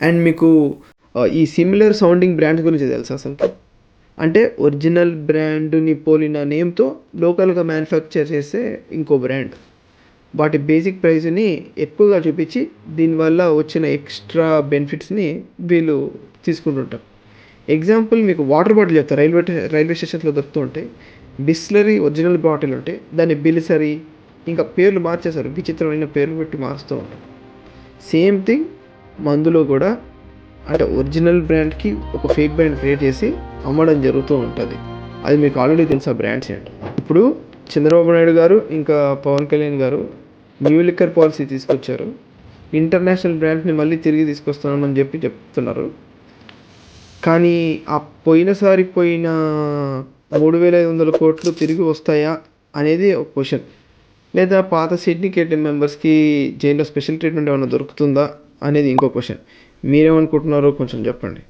And మీకు ఈ similar sounding brands గురించి తెలుసా అసలుకి? అంటే ఒరిజినల్ బ్రాండ్‌ని పోలిన నేమ్‌తో లోకల్‌గా మ్యానుఫ్యాక్చర్ చేసే ఇంకో బ్రాండ్. వాటి బేసిక్ ప్రైస్‌ని ఎక్కువగా చూపించి దీనివల్ల వచ్చిన ఎక్స్ట్రా బెనిఫిట్స్‌ని వీళ్ళు తీసుకుంటుంటారు. ఎగ్జాంపుల్ మీకు వాటర్ బాటిల్ చెప్తా. రైల్వే స్టేషన్స్‌లో దొరుకుతూ ఉంటాయి. బిస్లరీ ఒరిజినల్ బాటిల్ ఉంటే దాన్ని బిలిసరీ ఇంకా పేర్లు మార్చేశారు. విచిత్రమైన పేర్లు పెట్టి మారుస్తూ ఉంటారు. సేమ్ థింగ్ మందులో కూడా అంటే ఒరిజినల్ బ్రాండ్‌కి ఒక ఫేక్ బ్రాండ్ క్రియేట్ చేసి అమ్మడం జరుగుతూ ఉంటది. అది మీకు ఆల్రెడీ తెలుసు ఆ బ్రాండ్స్ ఏంటో. ఇప్పుడు చంద్రబాబు నాయుడు గారు ఇంకా పవన్ కళ్యాణ్ గారు న్యూ లిక్కర్ పాలసీ తీసుకొచ్చారు. ఇంటర్నేషనల్ బ్రాండ్స్‌ని మళ్ళీ తిరిగి తీసుకొస్తున్నామని చెప్తున్నారు. కానీ ఆ పోయినసారి పోయిన 3,500 కోట్లు తిరిగి వస్తాయా అనేది ఒక క్వెషన్. లేదా పాత సిండికేట్ మెంబర్స్‌కి జైల్‌లో స్పెషల్ ట్రీట్మెంట్ ఏమైనా దొరుకుతుందా అనేది ఇంకో క్వెషన్. మీరేమనుకుంటున్నారో కొంచెం చెప్పండి.